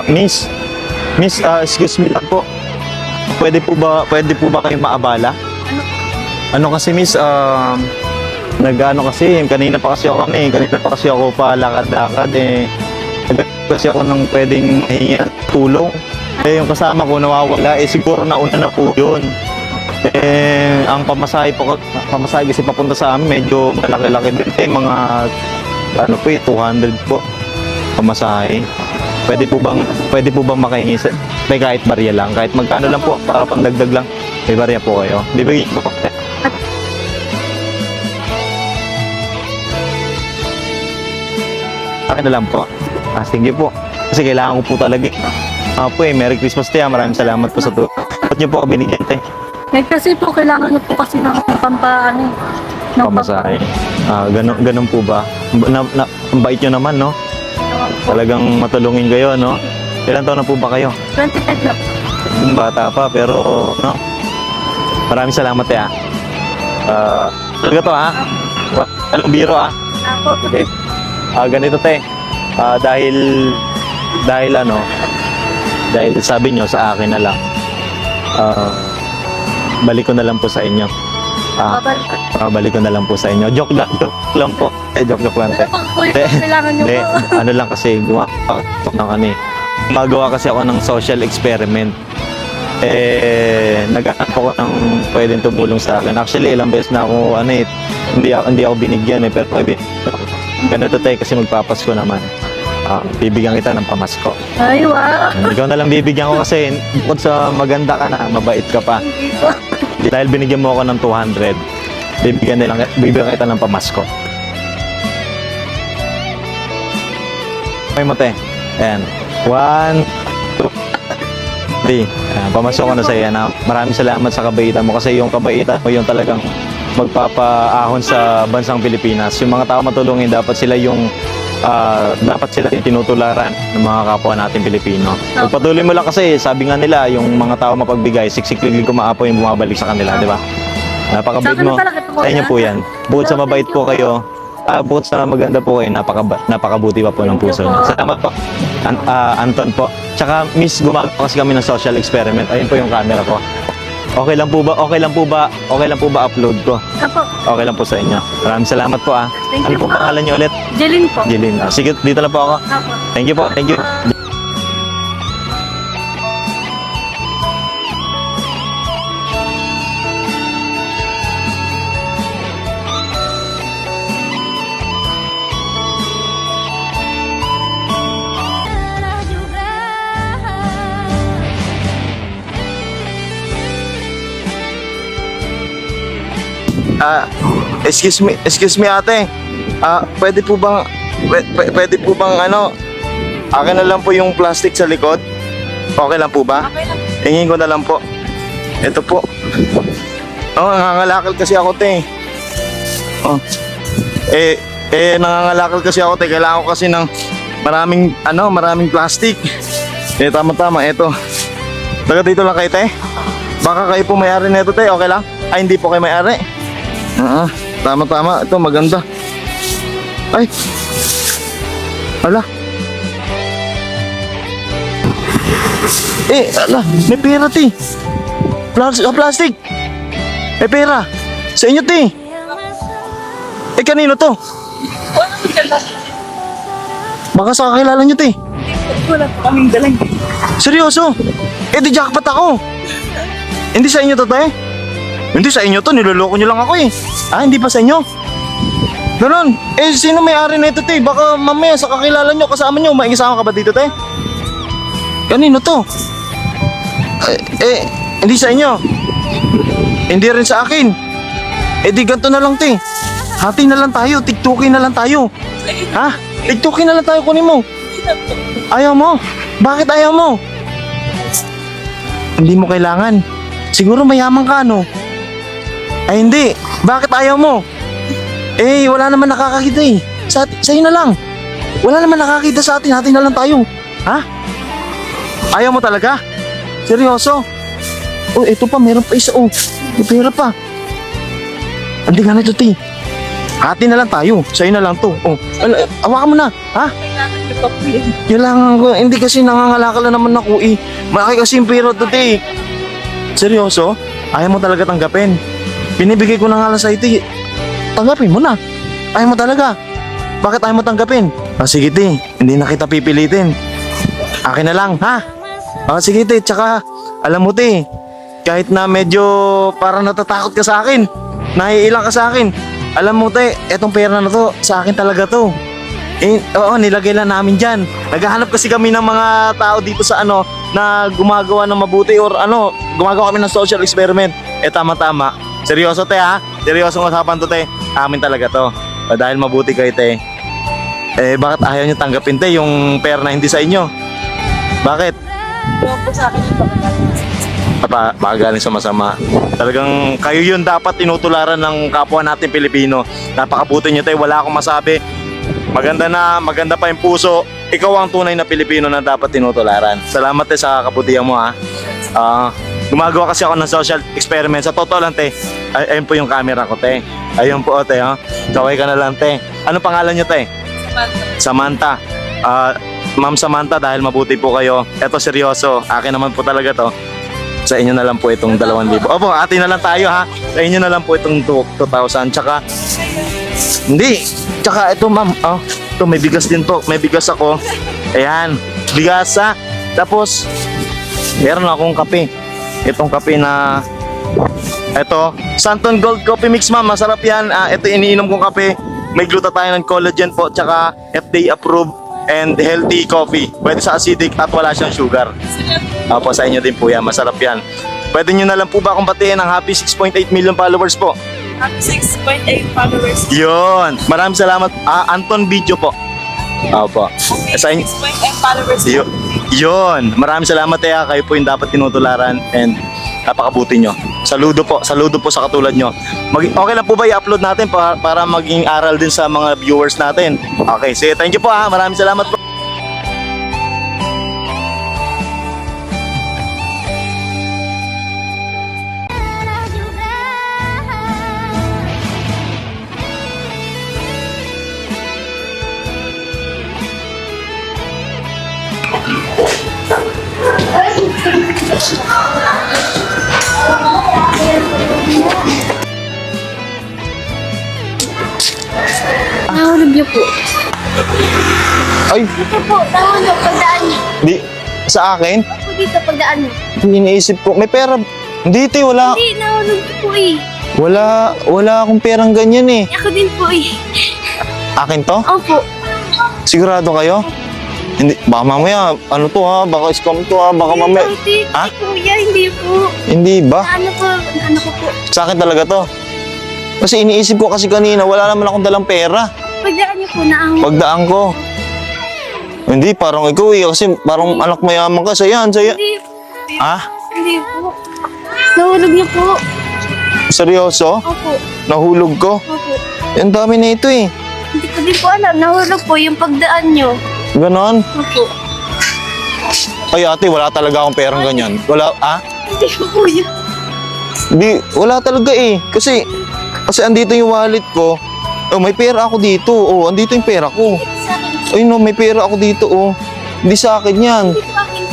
Miss, excuse me lang po. Pwede po ba kayo maabala? Ano kasi miss, nag-ano kasi, kanina pa kasi ako palakad-lakad eh. Kasi ako nang pwedeng hingi ng tulong. Eh, yung kasama ko nawawala, eh siguro nauna na po yun. Eh, ang pamasahe kasi papunta sa amin, medyo malaki-laki din. Eh, mga, ano po 200 po, pamasahe. Pwede po bang makahingi sa, may kahit barya lang, kahit magkano lang po, para pandagdag lang. May barya po kayo. Bibigyan ko po. Akin na lang po. Sige po. Kasi kailangan ko po talaga. Merry Christmas tayo. Maraming salamat po sa tulong. Ba't niyo po ako binigyan tayo? Kasi po, kailangan nyo po kasi ng pampaano. Pamasahe. Ganun po ba? Ang bait nyo naman, no? Talagang matulungin kayo, no? Ilan taon na po ba kayo? 25 na po. Bata pa, pero, no? Maraming salamat, eh, talaga to, ha? Anong biro, ha? Ako. Okay. Ganito, te. Dahil sabi nyo sa akin na lang, balik ko na lang po sa inyo. Balik ko na lang po sa inyo. Joke lang po. Joke lang, te. Kailangan nyo po. Ano lang kasi, magawa kasi ako ng social experiment. Naghanap ako ng pwedeng tumulong sa akin. Actually, ilang beses na ako, hindi ako binigyan, pero ganito tayo kasi magpapasko naman. Bibigyan kita ng pamasko. Ay, wow. Ikaw na lang bibigyan ko kasi bukod sa maganda ka na, mabait ka pa. Dahil binigyan mo ako ng 200, bibigyan kita ng pamasko. Okay mo, te. Ayan. 1, 2, 3. Pamasok ko na sa iyo. Maraming salamat sa kabaitan mo kasi yung kabaitan mo yung talagang magpapaahon sa bansang Pilipinas. Yung mga tao matulungin, dapat sila yung tinutularan ng mga kapwa natin Pilipino. Pagpatuloy mo lang kasi, sabi nga nila, yung mga tao mapagbigay, siksik-liglig kumaapo yung bumabalik sa kanila, di ba? Napakabait mo. Sa inyo po yan. Bukod sa mabait po kayo, bukod sa maganda po kayo, napakabuti pa po ng puso niyo. Salamat po. Anton po. Tsaka, miss, gumagawa kasi kami ng social experiment. Ayun po yung camera ko. Okay lang po ba upload ko? Apo. Okay lang po sa inyo. Maraming salamat po, Thank Ano you po po. pangalan niyo ulit? Jeline po. Jeline. Sige, dito lang po ako. Apo. Thank you po. Thank you. Excuse me ate. Pwede po bang akin na lang po yung plastic sa likod? Okay lang po ba? Okay lang. Hingin ko na lang po. Ito po. Nangangalakal kasi ako, te. Nangangalakal kasi ako, te. Kailangan ko kasi ng maraming plastic. Tama-tama, ito. Taga dito lang kayo, te. Baka kayo po may-ari nito, te. Okay lang? Hindi po kayo may-ari. Tama-tama. Ito, maganda. Ay. Ala. May pera, te. Plastic. May pera. Sa inyo, te. Kanino to? Baka sa kakilala nyo, te. Wala po kaming dalang. Seryoso? Di jackpot ako. Hindi sa inyo to, te? Hindi sa inyo to, niloloko nyo lang ako eh. Hindi pa sa inyo? Ganon. Sino may-ari na ito, te? Baka mamaya sa kakilala nyo, kasama nyo, maikisama ka ba dito, te? Kanino to? Hindi sa inyo. Hindi rin sa akin. Di ganito na lang, te. Hati na lang tayo, tiktokin na lang tayo. Tiktokin na lang tayo, kunin mo. Ayaw mo? Bakit ayaw mo? Hindi mo kailangan. Siguro mayaman ka, no? Hindi. Bakit ayaw mo? Wala naman nakakakita eh. Sa'yo na lang. Wala naman nakakita sa atin. Hati na lang tayo. Ayaw mo talaga? Seryoso? Ito pa. Meron pa isa. May pera pa. Hindi ganito, te. Hati na lang tayo. Sa'yo na lang to. Oh, awakan mo na. Ha? Kailangan niyo pa po yun. Kailangan ko. Hindi kasi nangangalakal na naman ako eh. Malaki kasi yung pera to, te. Seryoso? Ayaw mo talaga tanggapin. Binibigay ko na nga lang sa'yo, te. Tanggapin mo na. Ayaw mo talaga. Bakit ayaw mo tanggapin? Sige, te. Hindi na kita pipilitin. Akin na lang, ha? Sige, te. Tsaka, alam mo, te. Kahit na medyo parang natatakot ka sa akin. Naiilang ka sa akin. Alam mo, te, etong pera na to, sa akin talaga to. Oo, nilagay lang namin dyan. Naghahanap kasi kami ng mga tao dito sa na gumagawa ng mabuti or gumagawa kami ng social experiment. Tama-tama. Seryoso, te, ha? Seryosong usapan to, te. Amin talaga to. Dahil mabuti kayo, te. Bakit ayaw nyo tanggapin, te, yung pera na hindi sa inyo? Bakit? Huwag po sa akin yung pagkakataon. Baka galing sa masama. Talagang kayo yun dapat tinutularan ng kapwa natin Pilipino. Napakabuti nyo, te. Wala akong masabi. Maganda pa yung puso. Ikaw ang tunay na Pilipino na dapat tinutularan. Salamat, te, sa kabutihan mo, ha. Gumagawa kasi ako ng social experiment. Sa totoo lang, te. Ayun po yung camera ko, te. Ayun po, te, ha. Kaway ka na lang, te. Ano pangalan nyo, te? Samantha. Ma'am Samantha, dahil mabuti po kayo. Eto, seryoso. Akin naman po talaga to. Sa inyo na lang po itong 2,000. Opo, ati na lang tayo, ha. Sa inyo na lang po itong 2,000. Tsaka, hindi. Tsaka ito, ma'am. Ito, may bigas din to. May bigas ako. Ayan. Bigas, ha. Tapos, meron akong kape. Itong kape na, ito, Santon Gold Coffee Mix, ma'am. Masarap yan. Ito, iniinom kong kape. May glutathione collagen po. Tsaka, FDA approved and healthy coffee. Pwede sa acidic at wala siyang sugar. Opo, sa inyo din po yan. Masarap yan. Pwede nyo na lang po ba akong batiin ng happy 6.8 million followers po? Happy 6.8 followers. Yun. Maraming salamat. Anton Video po. Opo. Sa inyo. 6.8 followers. Yun. Maraming salamat, Kayo po yung dapat tinutularan and napakabuti nyo. Saludo po sa katulad nyo. Okay lang po ba i-upload natin para maging aral din sa mga viewers natin? Okay, sige, thank you po, ha. Maraming salamat po. Nahulog niyo po. Ay, Dito po, nahulog. Pagdaan niyo. di, sa akin, Po dito, pagdaan niyo. iniisip ko, may pera. Hindi, te, wala. Hindi, nahulog niyo po eh. Wala akong perang ganyan eh. Ako din po eh. Akin to? Opo. Sigurado kayo? Hindi, baka mamaya, ano to, ha? Baka scam to, ha? Baka mamaya. Hindi, Ha? kuya, hindi po. Hindi ba? Ano ko po. Sa akin talaga to. Kasi iniisip ko kasi kanina, wala naman akong dalang pera. Pagdaan niyo po na ang... Pagdaan ko. Hindi, parang ikaw eh. Kasi parang anak mayaman ka. Sayan. Hindi, Ha? hindi po. Nahulog niyo po. Seryoso? Opo. Nahulog ko? Opo. Ang dami na ito eh. Hindi ko din po alam. Nahulog po yung pagdaan niyo. Ganon? Opo. Ay ate, wala talaga akong perang ganyan. Wala, Hindi po kuya. Hindi, wala talaga eh. Kasi andito yung wallet ko. Oh, may pera ako dito. Oh, andito yung pera ko. Sa akin. Ay no, may pera ako dito. Oh, hindi sa akin yan. Hindi po akin.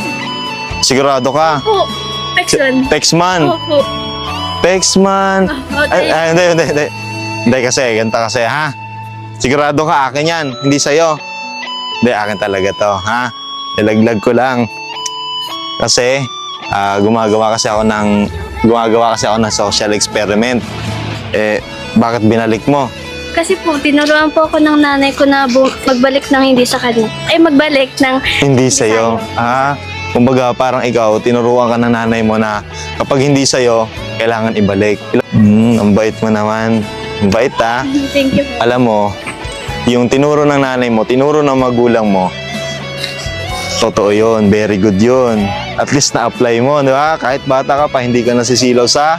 Sigurado ka? Opo. Texan. Textman. Opo. Textman. Okay. Hindi. Hindi kasi, ganito kasi, ha? Sigurado ka, akin yan. Hindi sa'yo. Hindi, akin talaga to, ha? Nilaglag ko lang. Kasi, gumagawa kasi ako ng social experiment. Bakit binalik mo? Kasi po, tinuruan po ako ng nanay ko na magbalik ng hindi sa kanya. Ay, magbalik ng... Hindi sa'yo. Kumbaga, parang ikaw, tinuruan ka ng nanay mo na kapag hindi sa'yo, kailangan ibalik. Ang bait mo naman. Ang bait, ha? Thank you po. Alam mo, yung tinuro ng nanay mo, tinuro ng magulang mo, totoo yun, very good yun. At least na-apply mo, di ba? Kahit bata ka pa, hindi ka nasisilaw sa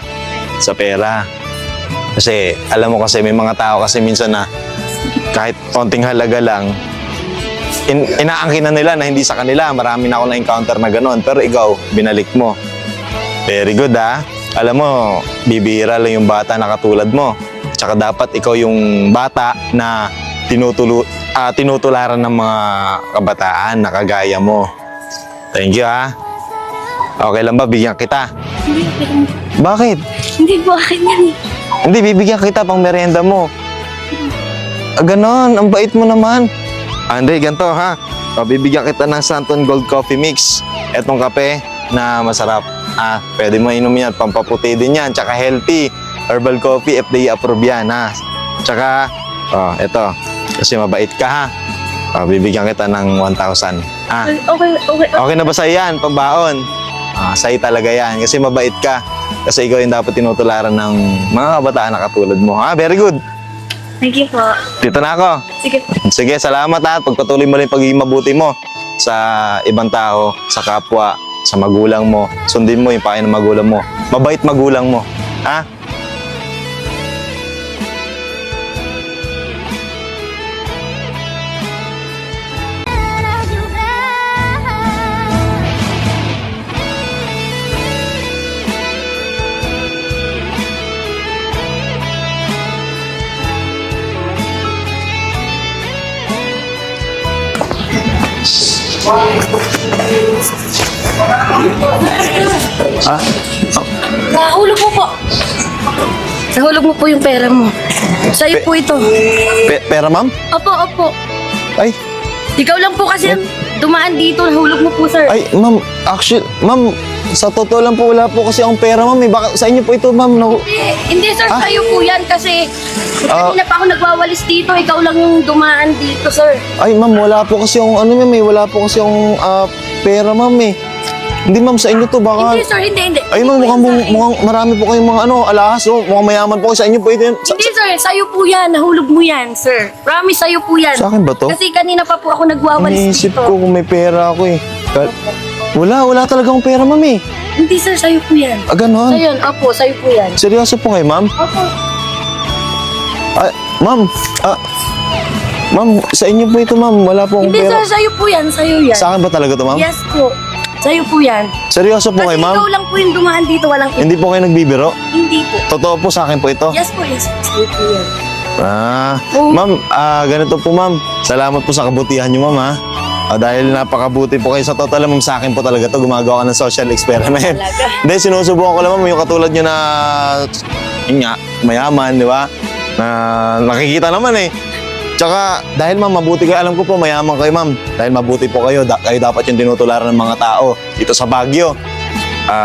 pera. Kasi, alam mo kasi, may mga tao kasi minsan na kahit konting halaga lang, inaangkin na nila na hindi sa kanila. Marami na ako na-encounter na gano'n. Pero ikaw, binalik mo. Very good, ha? Alam mo, bibihira lang yung bata na katulad mo. Tsaka dapat ikaw yung bata na tinutularan ng mga kabataan na kagaya mo. Thank you, ha. Okay lang ba? Bigyan kita. Hindi, pero Bakit? hindi po akin yan eh. Hindi, bibigyan kita pang merienda mo. Ganon, ang bait mo naman. Hindi, ganito ha. Bibigyan kita ng Santon Gold Coffee Mix. Etong kape na masarap. Pwede mo inom yan, pampaputi din yan. Tsaka healthy. Herbal coffee, FDA approved yan ha. Tsaka, eto. Kasi mabait ka ha. Bibigyan kita ng 1,000. Okay. Okay na ba sa'yo yan, pambaon? Sa'yo talaga yan, kasi mabait ka. Kasi ikaw yung dapat tinutularan ng mga kabataan na katulad mo. Very good. Thank you po. Dito na ako. Sige po. Sige, salamat ha. Pagpatuloy mo rin yung pagiging mabuti mo sa ibang tao, sa kapwa, sa magulang mo. Sundin mo yung payo ng magulang mo. Mabait magulang mo. Ha? Nahulog mo po. Nahulog mo po yung pera mo. Sa'yo po ito. Pera, ma'am? Opo. Ay, Ikaw lang po kasi dumaan dito. Nahulog mo po, sir. ay, ma'am. Actually, ma'am, sa totoo lang po, wala po kasi akong pera, ma'am. Baka sa inyo po ito, ma'am. Hindi, sir. Sa'yo po yan kasi kanina pa ako nagwawalis dito. Ikaw lang yung dumaan dito, sir. Ay, ma'am, wala po kasi akong, ma'am, wala po kasi akong pera, ma'am, eh. Hindi, ma'am, sa inyo to, baka... Hindi, sir. Hindi. Ay, ma'am, mukhang marami po kayong mga alahas, oh. Mukhang mayaman po kayo. Sa inyo po ito yan. Hindi, sir. Sa'yo po yan. Nahulog mo yan, sir. Promise, sa'yo po yan. Sa akin ba to? Kasi kanina pa po ako nagwawalis Iniisip dito. ko kung may pera ako, eh. Wala talaga akong pera, ma'am, eh. Hindi, sir. Sa'yo po yan. Ganon. Sa'yo, opo. Sa'yo po yan. Seryoso po kayo, ma'am? Opo. Ay, ma'am, ma'am, sa inyo po ito, ma'am. Wala po akong Hindi, pera. sir. Sa'yo po yan. Sa'yo yan. Sa akin ba talaga to, ma'am? Yes po. Sa'yo po yan. Seryoso po Kasi kayo, ma'am? ikaw lang po yung dumaan dito. Walang Hindi po kayo nagbibiro? Hindi po. Totoo po sa akin po ito? Yes po. Sa'yo po yan. Oo. Ma'am, ganito po, ma'am. Salamat po sa kabutihan niyo, ma'am, ha? Dahil napakabuti po kayo sa total, ma'am, sa akin po talaga to. Gumagawa ka ng social experiment. Talaga. Hindi, sinusubukan ko lang, ma'am, yung katulad niyo na, yun nga, mayaman, di ba? Na nakikita naman, eh. Tsaka, dahil ma'am, mabuti kayo, alam ko po, mayaman kayo, ma'am. Dahil mabuti po kayo, kayo dapat yung tinutularan ng mga tao dito sa Baguio.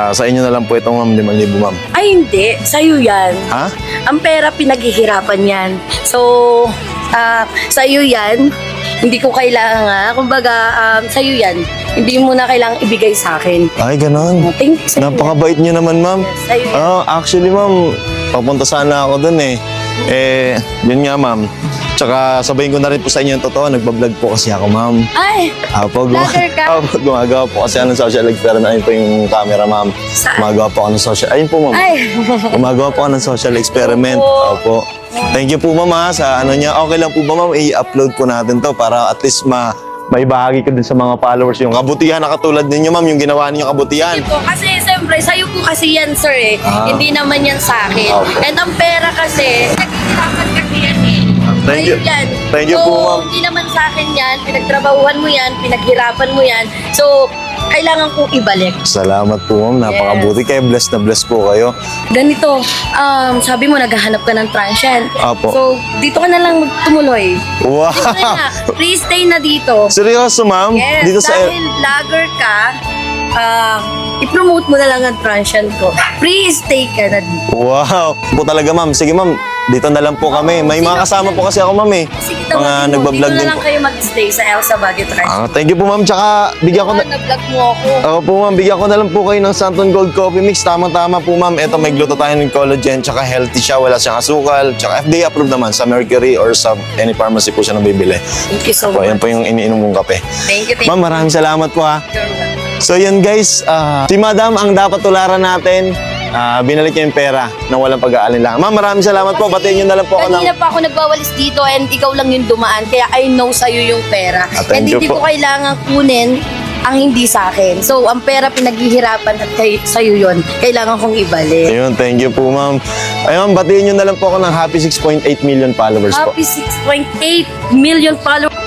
Sa inyo na lang po itong, ma'am, 5,000, ma'am. Ay, hindi. Sa'yo yan. Ha? Ang pera, pinaghihirapan yan. So, sa'yo yan. Hindi ko kailangan. Kumbaga, sa'yo yan. Hindi mo na kailangang ibigay sa akin. Ay, ganon. Thank you, sa'yo. Napakabait niyo naman, ma'am. Sa'yo yan. Actually, ma'am, papunta sana ako dun, eh. Yun nga, ma'am. Tsaka sabayin ko na rin po sa inyo yung totoo. Nagbablog po kasi ako, ma'am. Ay, vlogger ka? Gumagawa po kasi ako ng social experiment. Ayun po yung camera, ma'am. Saan? Gumagawa po ako ng social... Ayun po, ma'am. Ay. Gumagawa po ako ng social experiment. Opo. Thank you po, ma'am, ha, sa ano niya. Okay lang po ba, ma'am? I-upload po natin to para at least may bahagi ko din sa mga followers yung kabutihan na katulad ninyo, ma'am. Yung ginawa ninyo kabutihan. Hindi po, kasi siyempre, sa'yo po kasi yan, sir, eh. Hindi naman yan sa akin. Okay. And ang pera kasi, naghihirapan kasi yan, eh. Thank you. Sa'yo yan. Thank you so, po, ma'am. hindi naman sa akin yan. Pinagtrabahuhan mo yan, pinaghirapan mo yan. So, kailangan kong ibalik. Salamat po, ma'am. Napakabuti kayo. Blessed na blessed po kayo. Ganito, sabi mo naghahanap ka ng transient. Apo. So, dito ka na lang tumuloy. Wow! Dito na, please stay na dito. Seryoso, ma'am? Yes, Dito sa... dahil vlogger ka, i-promote mo na lang ang transient ko. Please stay ka na dito. Wow! Po talaga, ma'am. Sige, ma'am. Dito na lang po kami. May mga kasama po kasi ako, ma'am, eh. Sige, Mga tawagin mo. nagbablog Dito na din lang po. kayo mag-stay sa Elsa Baguio Transient. Thank you po, ma'am. Tsaka, bigyan ko na... Na-vlog mo ako. Oo po, ma'am. Bigyan ko na lang po kayo ng Santon Gold Coffee Mix. Tama-tama po, ma'am. Ito, may gluto tayo ng collagen. Tsaka healthy siya. Wala siyang asukal. Tsaka FDA approved naman sa Mercury or sa any pharmacy po siya nang bibili. Thank you so Po, much. yan po yung iniinom kong kape. Thank you, Ma'am, maraming salamat po, ha. So yan guys, si Madam ang dapat tularan natin. Binalik niya yung pera na walang pag-aalinlangan. Ma'am, maraming salamat po. Batiin niyo na lang po ako ng... Kanina pa ako nagwawalis dito and ikaw lang yung dumaan. Kaya I know sa'yo yung pera. Thank And you hindi po. ko kailangan kunin ang hindi sa akin. So, ang pera pinaghihirapan at sa'yo yun, kailangan kong ibalik. Ayun, thank you po, ma'am. Ayun, batiin nyo na lang po ako ng happy 6.8 million followers po. Happy 6.8 million followers.